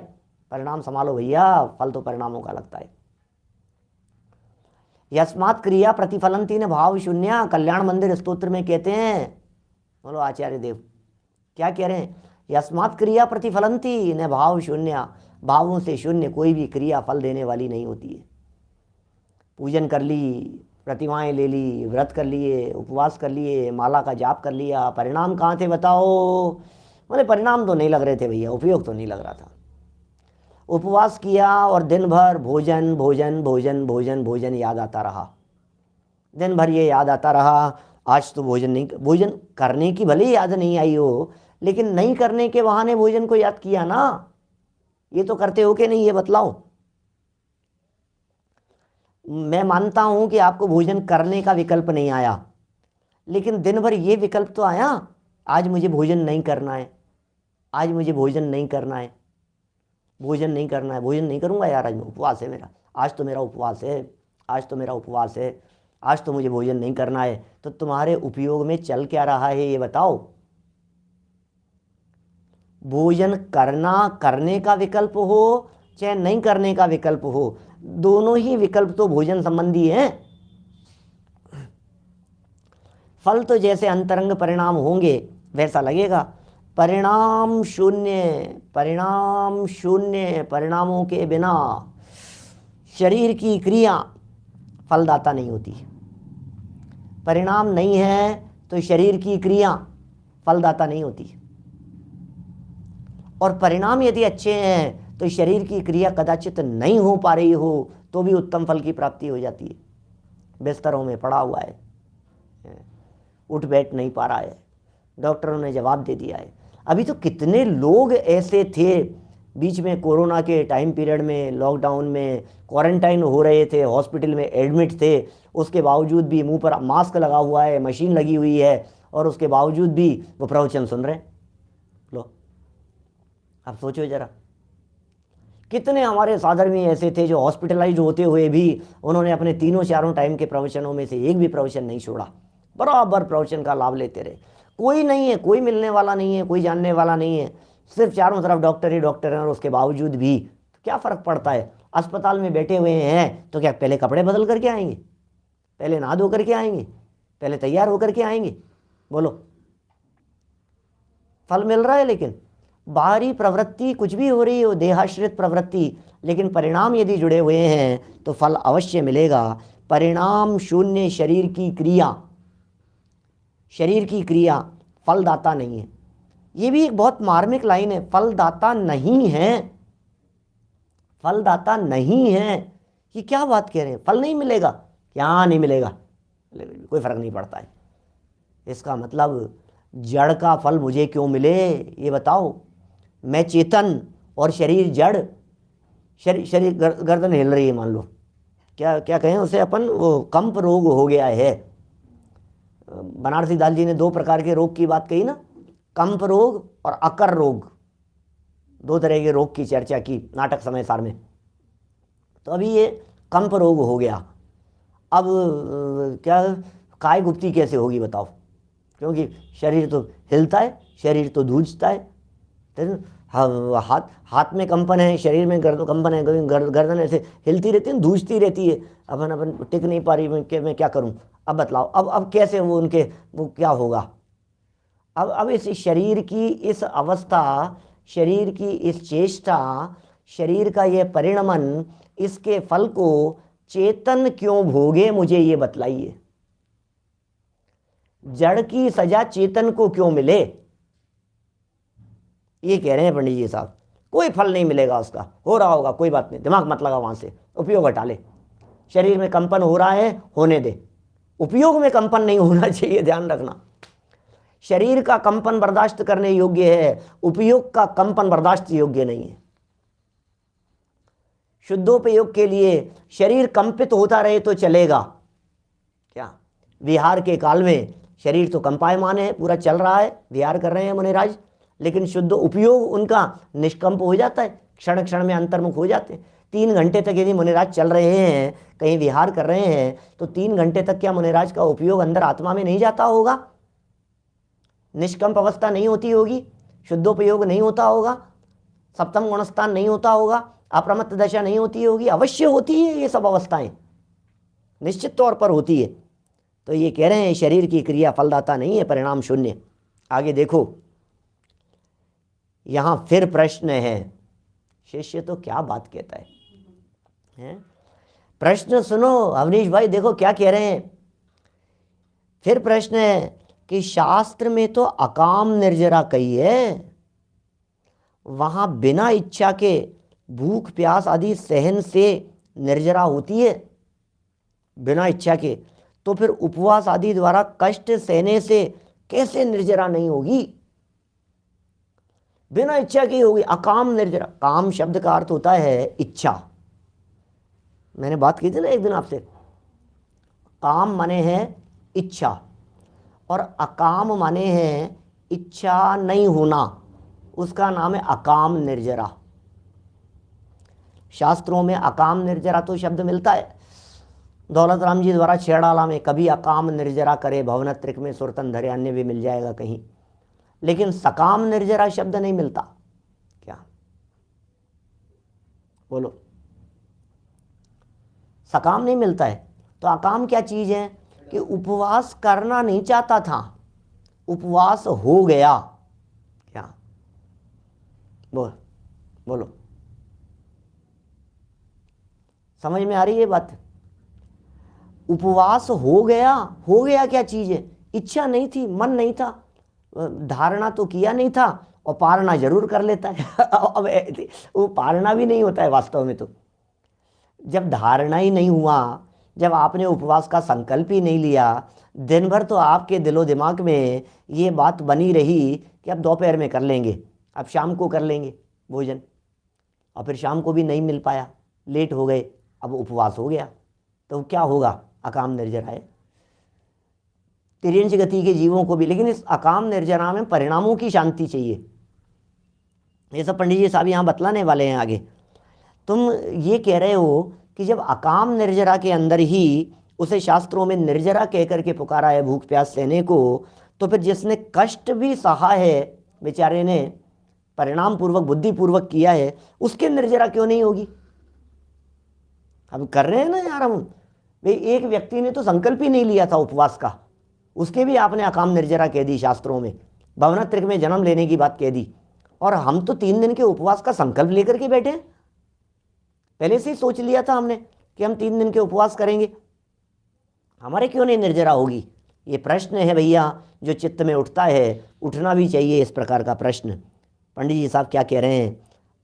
परिणाम संभालो भैया, फल तो परिणामों का लगता है। यस्मात् क्रिया प्रतिफलंती न भाव शून्य, कल्याण मंदिर स्तोत्र में कहते हैं, बोलो आचार्य देव क्या कह रहे हैं? यस्मात् क्रिया प्रतिफलंती न भाव शून्य, भावों से शून्य कोई भी क्रिया फल देने वाली नहीं होती है। पूजन कर ली, प्रतिमाएं ले ली, व्रत कर लिए, उपवास कर लिए, माला का जाप कर लिया, परिणाम कहाँ थे बताओ? बोले परिणाम तो नहीं लग रहे थे भैया, उपयोग तो नहीं लग रहा था। उपवास किया और दिन भर भोजन भोजन भोजन भोजन भोजन याद आता रहा, दिन भर ये याद आता रहा, आज तो भोजन नहीं, भोजन करने की भले याद नहीं आई हो, लेकिन नहीं करने के बहाने भोजन को याद किया ना। ये तो करते हो कि नहीं, ये बतलाओ। मैं मानता हूं कि आपको भोजन करने का विकल्प नहीं आया, लेकिन दिन भर ये विकल्प तो आया, आज मुझे भोजन नहीं करना है, आज मुझे भोजन नहीं करना है, भोजन नहीं करना है, भोजन नहीं करूंगा यार, आज उपवास है मेरा, आज तो मेरा उपवास है, आज तो मेरा उपवास है, आज तो मुझे भोजन नहीं करना है। तो तुम्हारे उपयोग में चल क्या रहा है ये बताओ? भोजन करना, करने का विकल्प हो चाहे नहीं करने का विकल्प हो, दोनों ही विकल्प तो भोजन संबंधी हैं। फल तो जैसे अंतरंग परिणाम होंगे वैसा लगेगा, परिणाम शून्य, परिणाम शून्य, परिणामों के बिना शरीर की क्रिया फलदाता नहीं होती। परिणाम नहीं है तो शरीर की क्रिया फलदाता नहीं होती, और परिणाम यदि अच्छे हैं तो शरीर की क्रिया कदाचित नहीं हो पा रही हो तो भी उत्तम फल की प्राप्ति हो जाती है। बिस्तरों में पड़ा हुआ है, उठ बैठ नहीं पा रहा है, डॉक्टरों ने जवाब दे दिया है। अभी तो कितने लोग ऐसे थे बीच में, कोरोना के टाइम पीरियड में, लॉकडाउन में क्वारंटाइन हो रहे थे, हॉस्पिटल में एडमिट थे, उसके बावजूद भी मुंह पर मास्क लगा हुआ है, मशीन लगी हुई है, और उसके बावजूद भी वो प्रवचन सुन रहे हैं। लो आप सोचो जरा, कितने हमारे साधर्मी ऐसे थे जो हॉस्पिटलाइज होते हुए भी उन्होंने अपने तीनों चारों टाइम के प्रवचनों में से एक भी प्रवचन नहीं छोड़ा, बराबर प्रवचन का लाभ लेते रहे। कोई नहीं है, कोई मिलने वाला नहीं है, कोई जानने वाला नहीं है, सिर्फ चारों तरफ डॉक्टर ही डॉक्टर हैं, और उसके बावजूद भी तो क्या फ़र्क पड़ता है? अस्पताल में बैठे हुए हैं तो क्या पहले कपड़े बदल करके आएंगे, पहले नहा धो करके आएंगे, पहले तैयार होकर के आएंगे? बोलो, फल मिल रहा है, लेकिन बाहरी प्रवृत्ति कुछ भी हो रही हो, देहाश्रित प्रवृत्ति, लेकिन परिणाम यदि जुड़े हुए हैं तो फल अवश्य मिलेगा। परिणाम शून्य शरीर की क्रिया, शरीर की क्रिया फलदाता नहीं है। ये भी एक बहुत मार्मिक लाइन है, फलदाता नहीं है, फलदाता नहीं है। ये क्या बात कह रहे हैं? फल नहीं मिलेगा? क्या नहीं मिलेगा, कोई फर्क नहीं पड़ता है। इसका मतलब जड़ का फल मुझे क्यों मिले ये बताओ? मैं चेतन और शरीर जड़, शरीर गर्दन हिल रही है, मान लो, क्या क्या कहें उसे अपन, वो कंप रोग हो गया है। बनारसी दाल जी ने दो प्रकार के रोग की बात कही ना, कंप रोग और अकर रोग, दो तरह के रोग की चर्चा की नाटक समय सार में। तो अभी ये कंप रोग हो गया, अब क्या काय गुप्ती कैसे होगी बताओ? क्योंकि शरीर तो हिलता है, शरीर तो धूजता है, हाथ में कंपन है, शरीर में कंपन है, गर्दन ऐसे हिलती रहती है, धूजती रहती है, अपन टिक नहीं पा रही, मैं क्या करूं? अब बतलाओ, अब कैसे वो उनके वो क्या होगा? अब इस शरीर की इस अवस्था, शरीर की इस चेष्टा, शरीर का ये परिणमन, इसके फल को चेतन क्यों भोगे, मुझे ये बतलाइए। जड़ की सजा चेतन को क्यों मिले? ये कह रहे हैं पंडित जी साहब, कोई फल नहीं मिलेगा उसका, हो रहा होगा कोई बात नहीं, दिमाग मत लगा, वहां से उपयोग हटा ले। शरीर में कंपन हो रहा है, होने दे, उपयोग में कंपन नहीं होना चाहिए, ध्यान रखना। शरीर का कंपन बर्दाश्त करने योग्य है, उपयोग का कंपन बर्दाश्त योग्य नहीं है। शुद्धोपयोग के लिए शरीर कंपित होता रहे तो चलेगा क्या? विहार के काल में शरीर तो कंपायमान है, पूरा चल रहा है, विहार कर रहे हैं मुनिराज, लेकिन शुद्ध उपयोग उनका निष्कंप हो जाता है, क्षण क्षण में अंतर्मुख हो जाते हैं। 3 घंटे तक यदि मुनिराज चल रहे हैं, कहीं विहार कर रहे हैं, तो 3 घंटे तक क्या मुनिराज का उपयोग अंदर आत्मा में नहीं जाता होगा? निष्कंप अवस्था नहीं होती होगी, शुद्धोपयोग नहीं होता होगा, सप्तम गुणस्थान नहीं होता होगा, अप्रमत्त दशा नहीं होती होगी? अवश्य होती है, ये सब अवस्थाएं निश्चित तौर पर होती है। तो ये कह रहे हैं शरीर की क्रिया फलदाता नहीं है, परिणाम शून्य। आगे देखो, यहां फिर प्रश्न है, शिष्य तो क्या बात कहता है? प्रश्न सुनो अवनीश भाई, देखो क्या कह रहे हैं। फिर प्रश्न है कि शास्त्र में तो अकाम निर्जरा कही है, वहां बिना इच्छा के भूख प्यास आदि सहन से निर्जरा होती है, बिना इच्छा के, तो फिर उपवास आदि द्वारा कष्ट सहने से कैसे निर्जरा नहीं होगी? बिना इच्छा की होगी, अकाम निर्जरा। काम शब्द का अर्थ होता है इच्छा, मैंने बात की थी ना एक दिन आपसे। काम माने है इच्छा, और अकाम माने है इच्छा नहीं होना, उसका नाम है अकाम निर्जरा। शास्त्रों में अकाम निर्जरा तो शब्द मिलता है, दौलत राम जी द्वारा छेड़ाला में कभी अकाम निर्जरा करे भवनत्रिक में सुरतन धरे, अन्य भी मिल जाएगा कहीं, लेकिन सकाम निर्जरा शब्द नहीं मिलता। क्या बोलो? सकाम नहीं मिलता है। तो अकाम क्या चीज है? कि उपवास करना नहीं चाहता था, उपवास हो गया। क्या बोलो, समझ में आ रही है बात? उपवास हो गया, हो गया क्या चीज है? इच्छा नहीं थी, मन नहीं था, धारणा तो किया नहीं था, और पारणा जरूर कर लेता है। अब वो पारणा भी नहीं होता है वास्तव में। तो जब धारणा ही नहीं हुआ, जब आपने उपवास का संकल्प ही नहीं लिया, दिन भर तो आपके दिलो दिमाग में ये बात बनी रही कि अब दोपहर में कर लेंगे, अब शाम को कर लेंगे भोजन, और फिर शाम को भी नहीं मिल पाया, लेट हो गए, अब उपवास हो गया, तो क्या होगा? अकाम निर्जरा है। तिर्यंच गति के जीवों को भी, लेकिन इस अकाम निर्जरा में परिणामों की शांति चाहिए। ये सब पंडित जी साहब यहाँ बतलाने वाले हैं आगे। तुम ये कह रहे हो कि जब अकाम निर्जरा के अंदर ही उसे शास्त्रों में निर्जरा कह करके पुकारा है भूख प्यास सहने को, तो फिर जिसने कष्ट भी सहा है बेचारे ने, परिणाम पूर्वक बुद्धिपूर्वक किया है, उसके निर्जरा क्यों नहीं होगी? अब कर रहे हैं ना यार हम भाई, एक व्यक्ति ने तो संकल्प ही नहीं लिया था उपवास का, उसके भी आपने अकाम निर्जरा कह दी शास्त्रों में, भवनत्रिक में जन्म लेने की बात कह दी, और हम तो 3 दिन के उपवास का संकल्प लेकर के बैठे, पहले से ही सोच लिया था हमने कि हम 3 दिन के उपवास करेंगे, हमारे क्यों नहीं निर्जरा होगी? ये प्रश्न है भैया जो चित्त में उठता है, उठना भी चाहिए इस प्रकार का प्रश्न। पंडित जी साहब क्या कह रहे हैं?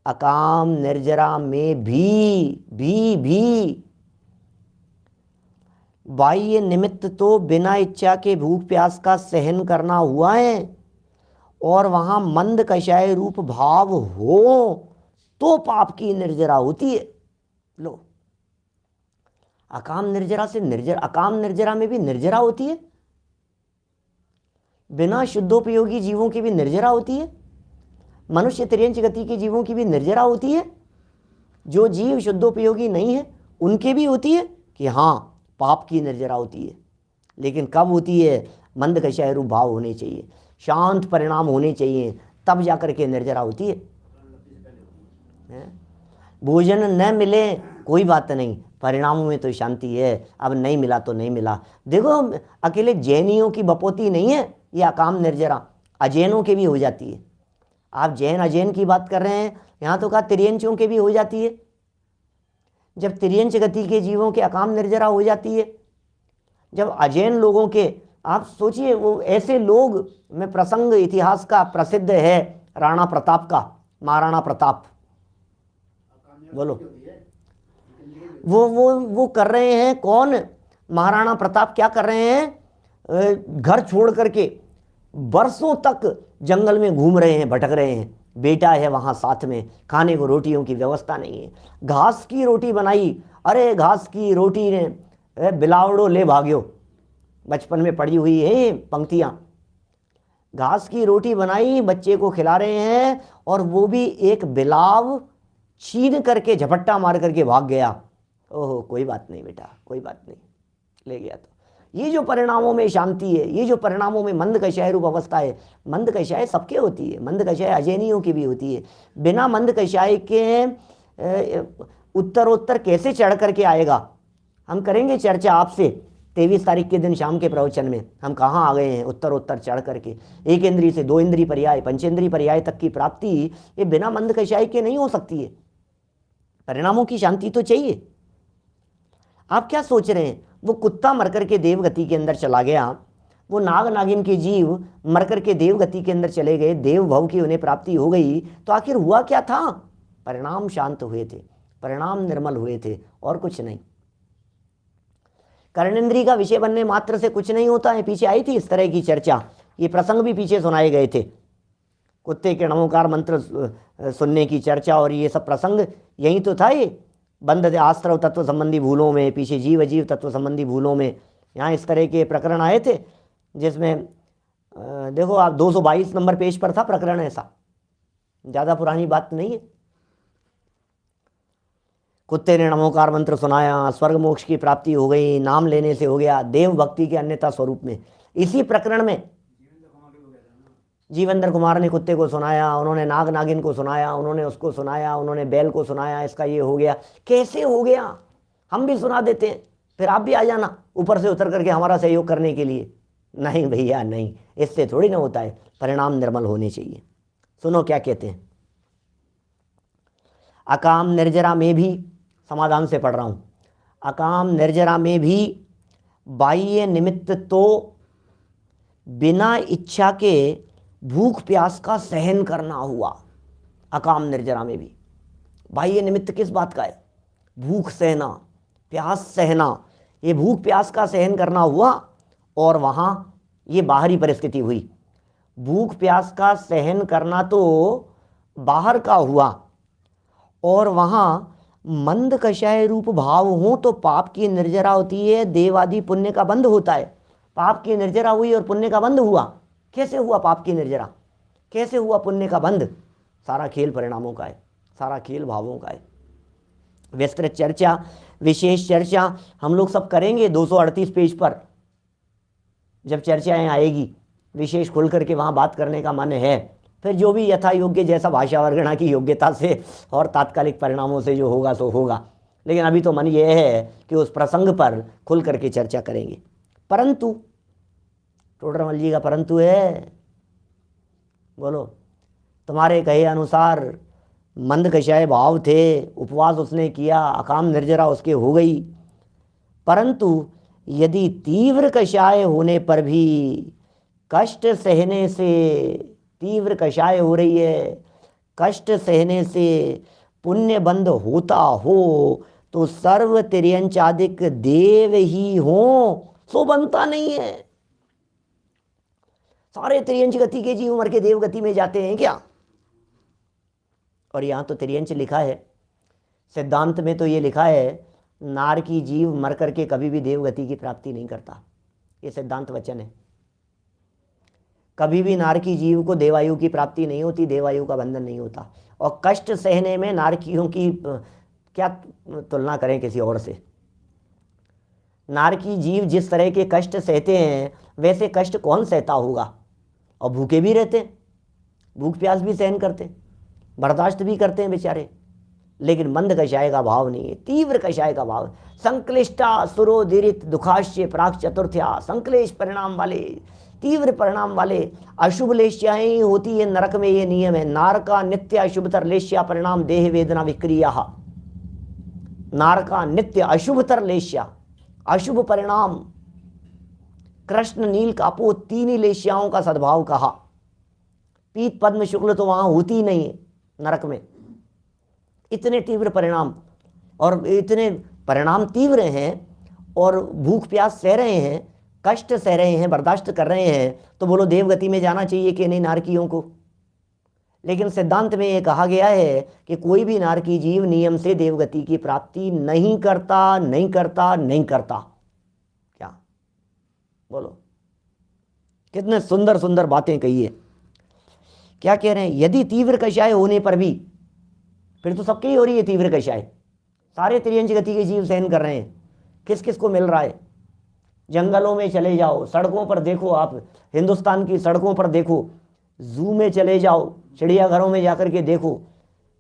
अकाम निर्जरा में भी बाह्य निमित्त तो बिना इच्छा के भूख प्यास का सहन करना हुआ है, और वहां मंद कषाय रूप भाव हो तो पाप की निर्जरा होती है। लो, अकाम निर्जरा से अकाम निर्जरा में भी निर्जरा होती है, बिना शुद्धोपयोगी जीवों की भी निर्जरा होती है, मनुष्य तिर्यंच गति के जीवों की भी निर्जरा होती है, जो जीव शुद्धोपयोगी नहीं है उनके भी होती है कि हाँ पाप की निर्जरा होती है। लेकिन कब होती है? मंद कषाय रूप भाव होने चाहिए, शांत परिणाम होने चाहिए, तब जाकर के निर्जरा होती है। भोजन न मिले कोई बात नहीं, परिणामों में तो शांति है, अब नहीं मिला तो नहीं मिला। देखो अकेले जैनियों की बपोती नहीं है ये अकाम निर्जरा, अजैनों के भी हो जाती है। आप जैन अजैन की बात कर रहे हैं, यहाँ तो कहा तिर्यंचों के भी हो जाती है। जब तिर्यंच गति के जीवों के अकाम निर्जरा हो जाती है, जब अजैन लोगों के, आप सोचिए वो ऐसे लोग में प्रसंग इतिहास का प्रसिद्ध है राणा प्रताप का, महाराणा प्रताप, बोलो वो कर रहे हैं कौन? महाराणा प्रताप क्या कर रहे हैं? घर छोड़ करके बरसों तक जंगल में घूम रहे हैं, भटक रहे हैं, बेटा है वहाँ साथ में, खाने को रोटियों की व्यवस्था नहीं है, घास की रोटी बनाई, अरे घास की रोटी ने बिलावड़ो ले भाग्यो, बचपन में पढ़ी हुई है पंक्तियां। घास की रोटी बनाई, बच्चे को खिला रहे हैं, और वो भी एक बिलाव छीन करके झपट्टा मार करके भाग गया। ओहो, कोई बात नहीं बेटा, कोई बात नहीं, ले गया। तो ये जो परिणामों में शांति है, ये जो परिणामों में मंद कषाय रूप अवस्था है, मंद कषाय सबके होती है, मंद कषाय अजैनियों की भी होती है। बिना मंद कषाय के उत्तरोत्तर कैसे चढ़ करके आएगा? हम करेंगे चर्चा आपसे 23 तारीख के दिन शाम के प्रवचन में, हम कहाँ आ गए हैं उत्तरोत्तर चढ़ करके। एक इंद्रिय से 2 इंद्रिय पर्याय, पंचेंद्रिय पर्याय तक की प्राप्ति ये बिना मंद कषाय के नहीं हो सकती है। परिणामों की शांति तो चाहिए। आप क्या सोच रहे हैं, वो कुत्ता मरकर के देवगति के अंदर चला गया, वो नाग नागिन के जीव मरकर के देवगति के अंदर चले गए, देव भव की उन्हें प्राप्ति हो गई, तो आखिर हुआ क्या था? परिणाम शांत हुए थे, परिणाम निर्मल हुए थे, और कुछ नहीं। कर्णेंद्रिय का विषय बनने मात्र से कुछ नहीं होता है। पीछे आई थी इस तरह की चर्चा, ये प्रसंग भी पीछे सुनाए गए थे, कुत्ते के नमोकार मंत्र सुनने की चर्चा, और ये सब प्रसंग यही तो था। ये बंध आश्रव तत्व संबंधी भूलों में, पीछे जीव अजीव तत्व संबंधी भूलों में, यहाँ इस तरह के प्रकरण आए थे, जिसमें देखो आप 222 नंबर पेज पर था प्रकरण, ऐसा ज़्यादा पुरानी बात नहीं है। कुत्ते ने नमोकार मंत्र सुनाया, स्वर्ग मोक्ष की प्राप्ति हो गई, नाम लेने से हो गया, देव भक्ति के अन्यथा स्वरूप में। इसी प्रकरण में जीवेंद्र कुमार ने कुत्ते को सुनाया, उन्होंने नाग नागिन को सुनाया, उन्होंने उसको सुनाया, उन्होंने बैल को सुनाया, इसका ये हो गया। कैसे हो गया? हम भी सुना देते हैं, फिर आप भी आ जाना ऊपर से उतर करके हमारा सहयोग करने के लिए। नहीं भैया नहीं, इससे थोड़ी ना होता है, परिणाम निर्मल होने चाहिए। सुनो क्या कहते हैं। अकाम निर्जरा में भी, समाधान से पढ़ रहा हूँ, अकाम निर्जरा में भी बाह्य निमित्त तो बिना इच्छा के भूख प्यास का सहन करना हुआ। अकाम निर्जरा में भी बाह्य निमित्त किस बात का है? भूख सहना, प्यास सहना, ये भूख प्यास का सहन करना हुआ, और वहाँ ये बाहरी परिस्थिति हुई। भूख प्यास का सहन करना तो बाहर का हुआ, और वहाँ मंद कषाय रूप भाव हो तो पाप की निर्जरा होती है, देवादि पुण्य का बंध होता है। पाप की निर्जरा हुई और पुण्य का बंध हुआ। कैसे हुआ पाप की निर्जरा? कैसे हुआ पुण्य का बंध? सारा खेल परिणामों का है, सारा खेल भावों का है। विस्तृत चर्चा, विशेष चर्चा हम लोग सब करेंगे 238 पेज पर, जब चर्चाएं आएगी विशेष खुल करके वहाँ बात करने का मन है। फिर जो भी यथा योग्य, जैसा भाषा वर्गणा की योग्यता से और तात्कालिक परिणामों से जो होगा सो होगा, लेकिन अभी तो मन ये है कि उस प्रसंग पर खुल करके चर्चा करेंगे। परंतु टोडरमल जी का परंतु है, बोलो। तुम्हारे कहे अनुसार मंद कषाय भाव थे, उपवास उसने किया, अकाम निर्जरा उसके हो गई, परंतु यदि तीव्र कषाय होने पर भी कष्ट सहने से, तीव्र कषाय हो रही है, कष्ट सहने से पुण्य बंध होता हो तो सर्व तिर्यंचादिक देव ही हो, सो बनता नहीं है। सारे तिर्यंच गति के जीव मर के देव गति में जाते हैं क्या? और यहाँ तो तिर्यंच लिखा है, सिद्धांत में तो ये लिखा है नार की जीव मर करके कभी भी देवगति की प्राप्ति नहीं करता। ये सिद्धांत वचन है। कभी भी नार की जीव को देवायु की प्राप्ति नहीं होती, देवायु का बंधन नहीं होता। और कष्ट सहने में नारकियों की क्या तुलना करें किसी और से? नार की जीव जिस तरह के कष्ट सहते हैं वैसे कष्ट कौन सहता होगा? और भूखे भी रहते हैं, भूख प्यास भी सहन करते हैं, बर्दाश्त भी करते हैं बेचारे, लेकिन मंद कषाय का भाव नहीं है, तीव्र कषाय का भाव। संक्लिष्टा सुरोदीरित दुखाश्य प्राक चतुर्थ्या, संक्लेश परिणाम वाले, तीव्र परिणाम वाले अशुभ लेश्याएं होती है नरक में। ये नियम है। नार का नित्य अशुभतर लेश्या परिणाम देह वेदना विक्रिया। नार का नित्य अशुभतर लेश्या, अशुभ परिणाम। कृष्ण नील कापो, 3 ही लेश्याओं का सद्भाव कहा। पीत पद्म शुक्ल तो वहां होती ही नहीं है नरक में। इतने तीव्र परिणाम, और इतने परिणाम तीव्र हैं, और भूख प्यास सह रहे हैं, कष्ट सह रहे हैं, बर्दाश्त कर रहे हैं, तो बोलो देवगति में जाना चाहिए कि नहीं नारकियों को? लेकिन सिद्धांत में ये कहा गया है कि कोई भी नारकी जीव नियम से देवगति की प्राप्ति नहीं करता, नहीं करता, नहीं करता। क्या बोलो, कितने सुंदर सुंदर बातें कही है। क्या कह रहे हैं, यदि तीव्र कषाय होने पर भी, फिर तो सबके ही हो रही है तीव्र कषाय, सारे त्रियंच गति के जीव सहन कर रहे हैं। किस किस को मिल रहा है? जंगलों में चले जाओ, सड़कों पर देखो, आप हिंदुस्तान की सड़कों पर देखो, जू में चले जाओ, चिड़ियाघरों में जाकर के देखो,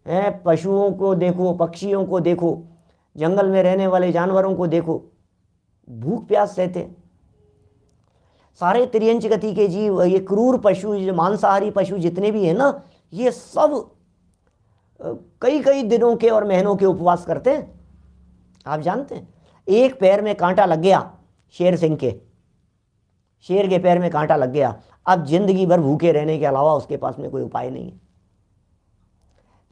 हैं, पशुओं को देखो, पक्षियों को देखो, जंगल में रहने वाले जानवरों को देखो, भूख प्यास सहते। सारे त्रियंच गति के जीव, ये क्रूर पशु, मांसाहारी पशु जितने भी हैं ना, ये सब कई कई दिनों के और महीनों के उपवास करते हैं। आप जानते हैं, एक पैर में कांटा लग गया शेर सिंह के, शेर के पैर में कांटा लग गया, अब जिंदगी भर भूखे रहने के अलावा उसके पास में कोई उपाय नहीं है।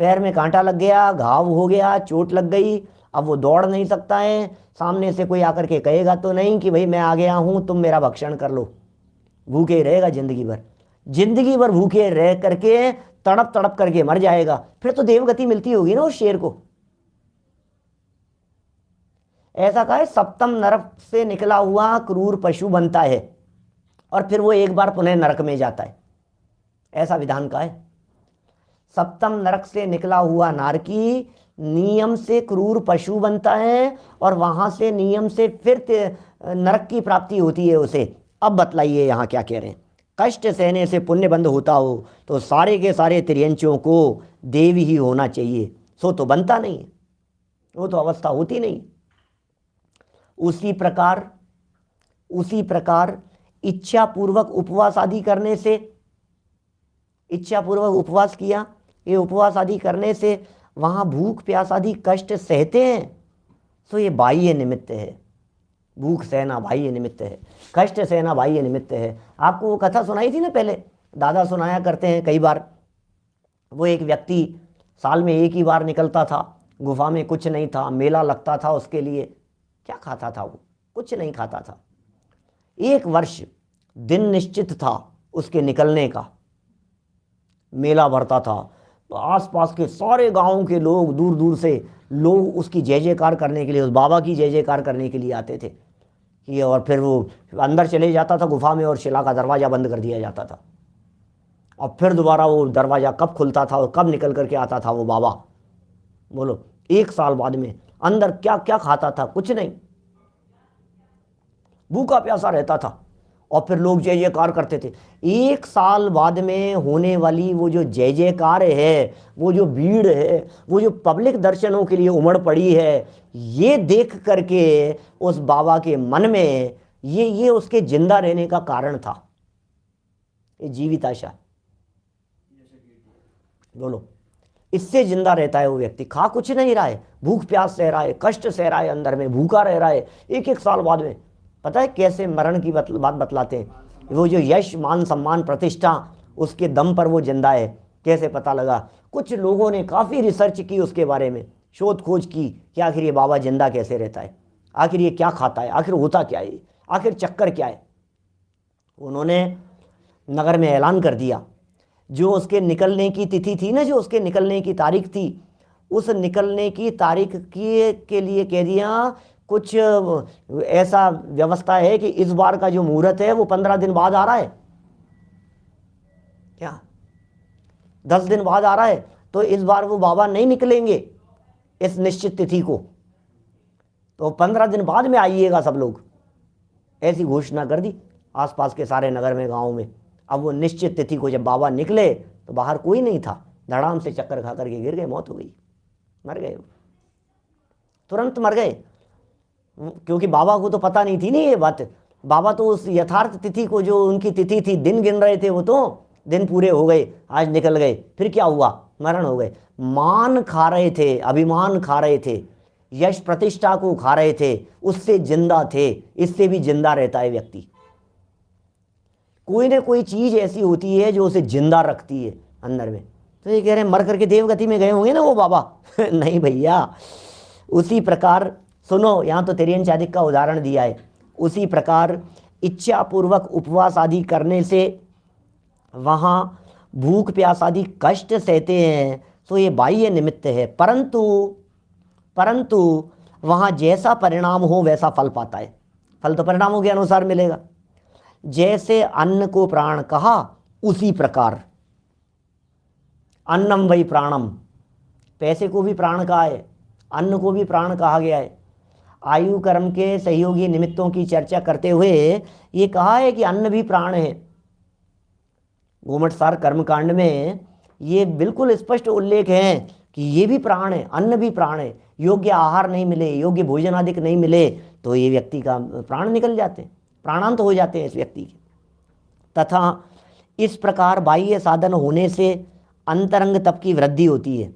पैर में कांटा लग गया, घाव हो गया, चोट लग गई, अब वो दौड़ नहीं सकता है, सामने से कोई आकर के कहेगा तो नहीं कि भाई मैं आ गया हूं, तुम मेरा भक्षण कर लो। भूखे ही रहेगा जिंदगी भर, जिंदगी भर भूखे रह करके तड़प तड़प करके मर जाएगा। फिर तो देवगति मिलती होगी ना उस शेर को। ऐसा कहा है, सप्तम नरक से निकला हुआ क्रूर पशु बनता है और फिर वो एक बार पुनः नरक में जाता है, ऐसा विधान का है। सप्तम नरक से निकला हुआ नारकी नियम से क्रूर पशु बनता है और वहां से नियम से फिर नरक की प्राप्ति होती है उसे। अब बतलाइए यहाँ क्या कह रहे हैं, कष्ट सहने से पुण्य बंद होता हो तो सारे के सारे त्रियंचों को देव ही होना चाहिए, सो तो बनता नहीं है, वो तो अवस्था होती नहीं। उसी प्रकार इच्छा पूर्वक उपवास आदि करने से, इच्छा पूर्वक उपवास किया, ये उपवास आदि करने से वहाँ भूख प्यास आदि कष्ट सहते हैं, तो ये बाह्य निमित्त है। भूख सहना बाह्य निमित्त है, कष्ट सहना बाह्य निमित्त है। आपको वो कथा सुनाई थी ना पहले, दादा सुनाया करते हैं कई बार। वो एक व्यक्ति साल में एक ही बार निकलता था, गुफा में कुछ नहीं था, मेला लगता था उसके लिए, क्या खाता था वो? कुछ नहीं खाता था। एक वर्ष दिन निश्चित था उसके निकलने का, मेला भरता था, तो आसपास के सारे गांवों के लोग, दूर दूर से लोग उसकी जय जयकार करने के लिए, उस बाबा की जय जयकार करने के लिए आते थे। ये और फिर वो अंदर चले जाता था गुफा में और शिला का दरवाज़ा बंद कर दिया जाता था, और फिर दोबारा वो दरवाज़ा कब खुलता था और कब निकल करके आता था वो बाबा? बोलो, एक साल बाद में। अंदर क्या क्या खाता था? कुछ नहीं, भूखा प्यासा रहता था, और फिर लोग जय जयकार करते थे। एक साल बाद में होने वाली वो जो जय जयकार है, वो जो भीड़ है, वो जो पब्लिक दर्शनों के लिए उमड़ पड़ी है, ये देख करके उस बाबा के मन में ये उसके जिंदा रहने का कारण था, ये जीविताशा। बोलो, इससे जिंदा रहता है वो व्यक्ति। खा कुछ नहीं रहा है, भूख प्यास सह रहा है, कष्ट सह रहा है, अंदर में भूखा रह रहा है। एक एक साल बाद में पता है कैसे मरण की बात बतलाते हैं, वो जो यश मान सम्मान प्रतिष्ठा उसके दम पर वो जिंदा है। कैसे पता लगा? कुछ लोगों ने काफ़ी रिसर्च की उसके बारे में, शोध खोज की कि आखिर ये बाबा जिंदा कैसे रहता है, आखिर ये क्या खाता है, आखिर होता क्या है, आखिर चक्कर क्या है। उन्होंने नगर में ऐलान कर दिया, जो उसके निकलने की तिथि थी ना, जो उसके निकलने की तारीख थी, उस निकलने की तारीख के लिए कह दिया कुछ ऐसा व्यवस्था है कि इस बार का जो मुहूर्त है वो 15 दिन बाद आ रहा है, क्या 10 दिन बाद आ रहा है, तो इस बार वो बाबा नहीं निकलेंगे इस निश्चित तिथि को, तो 15 दिन बाद में आइएगा सब लोग। ऐसी घोषणा कर दी आसपास के सारे नगर में, गांव में। अब वो निश्चित तिथि को जब बाबा निकले तो बाहर कोई नहीं था, धड़ाम से चक्कर खा करके गिर गए, मौत हो गई, मर गए, तुरंत मर गए। क्योंकि बाबा को तो पता नहीं थी ना ये बात। बाबा तो उस यथार्थ तिथि को, जो उनकी तिथि थी, दिन गिन रहे थे, वो तो दिन पूरे हो गए, आज निकल गए, फिर क्या हुआ? मरण हो गए। मान खा रहे थे, अभिमान खा रहे थे, यश प्रतिष्ठा को खा रहे थे, उससे जिंदा थे। इससे भी जिंदा रहता है व्यक्ति। कोई ना कोई चीज ऐसी होती है जो उसे जिंदा रखती है अंदर में। तो ये कह रहे हैं मर करके देवगति में गए होंगे ना वो बाबा। नहीं भैया, उसी प्रकार सुनो, यहाँ तो तिर्यंच आदि का उदाहरण दिया है। उसी प्रकार इच्छा पूर्वक उपवास आदि करने से वहाँ भूख प्यास आदि कष्ट सहते हैं, तो ये बाह्य निमित्त है, परंतु वहाँ जैसा परिणाम हो वैसा फल पाता है। फल तो परिणामों के अनुसार मिलेगा। जैसे अन्न को प्राण कहा उसी प्रकार अन्नम वही प्राणम, पैसे को भी प्राण कहा है, अन्न को भी प्राण कहा गया है। आयु कर्म के सहयोगी निमित्तों की चर्चा करते हुए ये कहा है कि अन्न भी प्राण है। गोमटसार कर्मकांड में ये बिल्कुल स्पष्ट उल्लेख है कि ये भी प्राण है, अन्न भी प्राण है। योग्य आहार नहीं मिले, योग्य भोजन आदि नहीं मिले तो ये व्यक्ति का प्राण निकल जाते हैं, प्राणांत हो जाते हैं इस व्यक्ति के। तथा इस प्रकार बाह्य साधन होने से अंतरंग तप की वृद्धि होती है।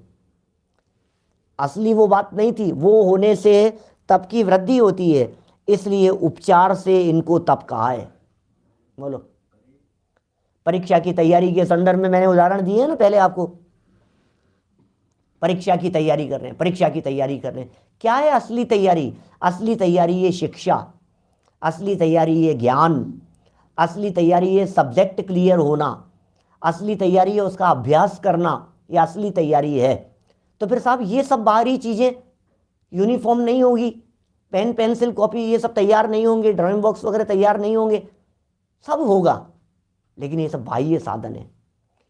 असली वो बात नहीं थी, वो होने से तप की वृद्धि होती है, इसलिए उपचार से इनको तप कहा है। बोलो, परीक्षा की तैयारी के संदर्भ में मैंने उदाहरण दिए हैं ना पहले आपको। परीक्षा की तैयारी कर रहे हैं, परीक्षा की तैयारी कर रहे हैं, क्या है असली तैयारी? असली तैयारी ये शिक्षा, असली तैयारी ये ज्ञान, असली तैयारी ये सब्जेक्ट क्लियर होना, असली तैयारी है उसका अभ्यास करना, ये असली तैयारी है। तो फिर साहब ये सब बाहरी चीज़ें यूनिफॉर्म नहीं होगी, पेन पेंसिल कॉपी ये सब तैयार नहीं होंगे, ड्राइंग बॉक्स वगैरह तैयार नहीं होंगे, सब होगा, लेकिन ये सब बाह्य साधन है।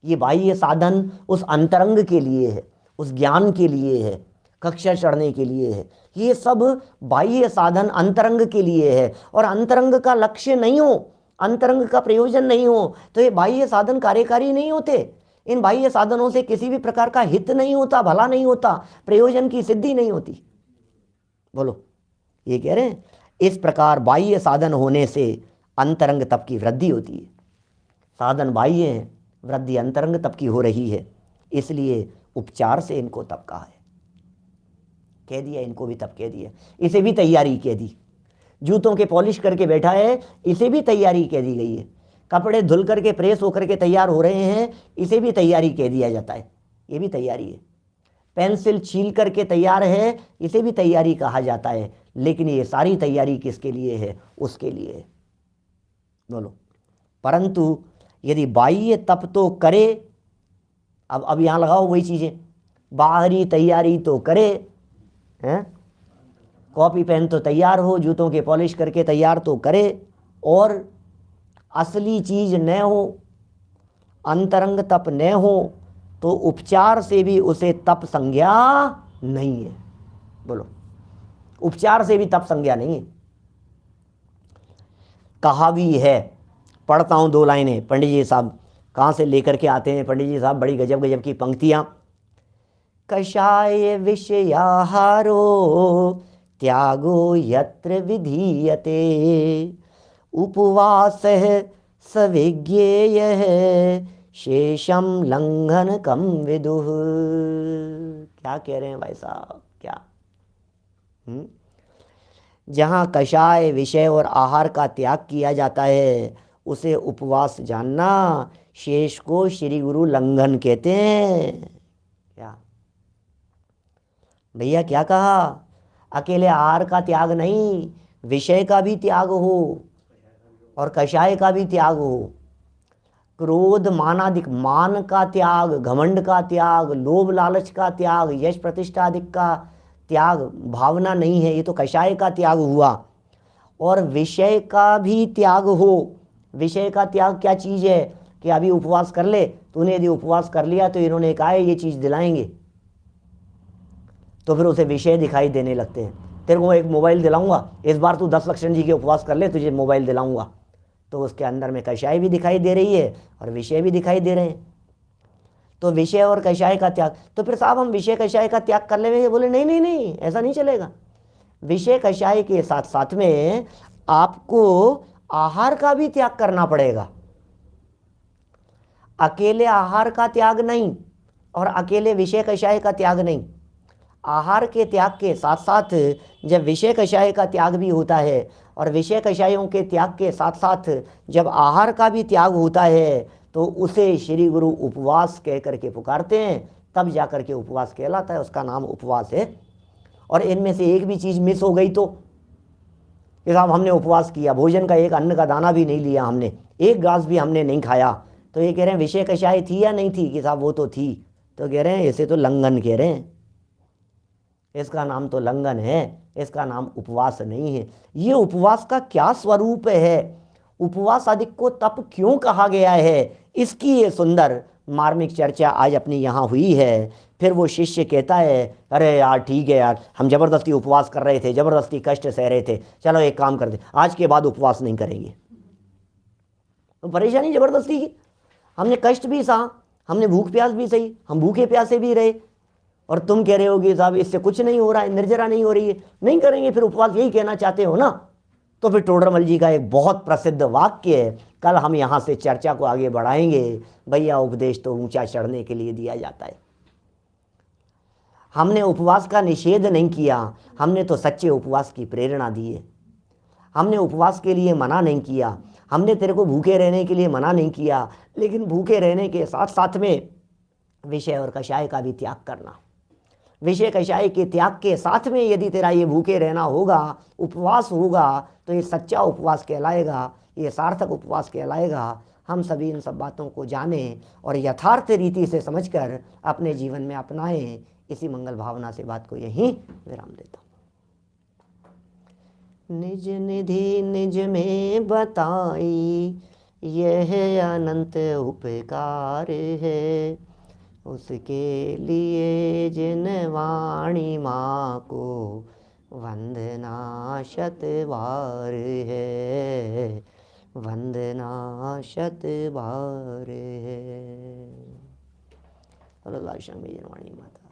ये बाह्य साधन उस अंतरंग के लिए है, उस ज्ञान के लिए है, कक्षा चढ़ने के लिए है। ये सब बाह्य साधन अंतरंग के लिए है, और अंतरंग का लक्ष्य नहीं हो, अंतरंग का प्रयोजन नहीं हो तो ये बाह्य साधन कार्यकारी नहीं होते। इन बाह्य साधनों से किसी भी प्रकार का हित नहीं होता, भला नहीं होता, प्रयोजन की सिद्धि नहीं होती। बोलो, ये कह रहे हैं इस प्रकार बाह्य साधन होने से अंतरंग तप की वृद्धि होती है। साधन बाह्य है, वृद्धि अंतरंग तप की हो रही है, इसलिए उपचार से इनको तप कहा है। कह दिया, इनको भी तप कह दिया, इसे भी तैयारी कह दी। जूतों के पॉलिश करके बैठा है, इसे भी तैयारी कह दी गई है। कपड़े धुल करके प्रेस होकर के तैयार हो रहे हैं, इसे भी तैयारी कह दिया जाता है, ये भी तैयारी है। पेंसिल छील करके तैयार है, इसे भी तैयारी कहा जाता है, लेकिन ये सारी तैयारी किसके लिए है? उसके लिए है। बोलो, परंतु यदि बाह्य तप तो करे, अब यहाँ लगाओ वही चीज़ें, बाहरी तैयारी तो करे हैं, कॉपी पेन तो तैयार हो, जूतों के पॉलिश करके तैयार तो करे, और असली चीज़ न हो, अंतरंग तप न हो, तो उपचार से भी उसे तप संज्ञा नहीं है। बोलो, उपचार से भी तप संज्ञा नहीं है। कहा भी है, पढ़ता हूँ 2 लाइनें, पंडित जी साहब कहाँ से लेकर के आते हैं पंडित जी साहब, बड़ी गजब गजब की पंक्तियाँ। कषाय विषयाहारो त्यागो यत्र विधीयते, उपवासः सविज्ञेयः शेषम लंघन कम विदुः। क्या कह रहे हैं भाई साहब, क्या? जहाँ कषाय विषय और आहार का त्याग किया जाता है उसे उपवास जानना, शेष को श्री गुरु लंघन कहते हैं। क्या भैया, क्या कहा? अकेले आहार का त्याग नहीं, विषय का भी त्याग हो और कषाय का भी त्याग हो। क्रोध मानादिक, मान का त्याग, घमंड का त्याग, लोभ लालच का त्याग, यश प्रतिष्ठा आदि का त्याग, भावना नहीं है, ये तो कषाय का त्याग हुआ। और विषय का भी त्याग हो। विषय का त्याग क्या चीज़ है कि अभी उपवास कर ले, तूने यदि उपवास कर लिया तो इन्होंने कहा है ये चीज़ दिलाएंगे, तो फिर उसे विषय दिखाई देने लगते हैं। तेरे को एक मोबाइल दिलाऊंगा, इस बार तू 10 लक्षण जी के उपवास कर ले, तुझे मोबाइल दिलाऊंगा, तो उसके अंदर में कषाय भी दिखाई दे रही है और विषय भी दिखाई दे रहे हैं। तो विषय और कषाय का त्याग, तो फिर साहब हम विषय कषाय का त्याग कर लेंगे? बोले नहीं नहीं नहीं, ऐसा नहीं चलेगा। विषय कषाय के साथ साथ में आपको आहार का भी त्याग करना पड़ेगा। अकेले आहार का त्याग नहीं और अकेले विषय कषाय का त्याग नहीं, आहार के त्याग के साथ साथ जब विषय कषाय का त्याग भी होता है और विषय कषायों के त्याग के साथ साथ जब आहार का भी त्याग होता है, तो उसे श्री गुरु उपवास कह करके पुकारते हैं, तब जा कर के उपवास कहलाता है, उसका नाम उपवास है। और इनमें से एक भी चीज़ मिस हो गई तो कि साहब हमने उपवास किया, भोजन का एक अन्न का दाना भी नहीं लिया हमने, एक घास भी हमने नहीं खाया, तो ये कह रहे हैं विषय कषाय थी या नहीं थी? कि साहब वो तो थी, तो कह रहे हैं इसे तो लंघन कह रहे हैं, इसका नाम तो लंघन है, इसका नाम उपवास नहीं है। ये उपवास का क्या स्वरूप है? उपवास आदि को तप क्यों कहा गया है, इसकी ये सुंदर मार्मिक चर्चा आज अपनी यहाँ हुई है। फिर वो शिष्य कहता है, अरे यार ठीक है यार, हम ज़बरदस्ती उपवास कर रहे थे, ज़बरदस्ती कष्ट सह रहे थे, चलो एक काम करते, आज के बाद उपवास नहीं करेंगे। तो परेशानी ज़बरदस्ती की, हमने कष्ट भी सहा, हमने भूख प्यास भी सही, हम भूखे प्यासे भी रहे, और तुम कह रहे हो कि साहब इससे कुछ नहीं हो रहा है, निर्जरा नहीं हो रही है, नहीं करेंगे फिर उपवास, यही कहना चाहते हो ना। तो फिर टोडरमल जी का एक बहुत प्रसिद्ध वाक्य है, कल हम यहाँ से चर्चा को आगे बढ़ाएंगे। भैया उपदेश तो ऊंचा चढ़ने के लिए दिया जाता है। हमने उपवास का निषेध नहीं किया, हमने तो सच्चे उपवास की प्रेरणा दी है। हमने उपवास के लिए मना नहीं किया, हमने तेरे को भूखे रहने के लिए मना नहीं किया, लेकिन भूखे रहने के साथ साथ में विषय और कषाय का भी त्याग करना। विषय कषाय के त्याग के साथ में यदि तेरा ये भूखे रहना होगा, उपवास होगा, तो ये सच्चा उपवास कहलाएगा, ये सार्थक उपवास कहलाएगा। हम सभी इन सब बातों को जानें और यथार्थ रीति से समझकर अपने जीवन में अपनाएं। इसी मंगल भावना से बात को यहीं विराम देता हूँ। निज निधि निज में बताई, यह अनंत उपकार है, उसके लिए जिन वाणी माँ को वंदना शत बार है, वंदना शत बार है। वाणी माता।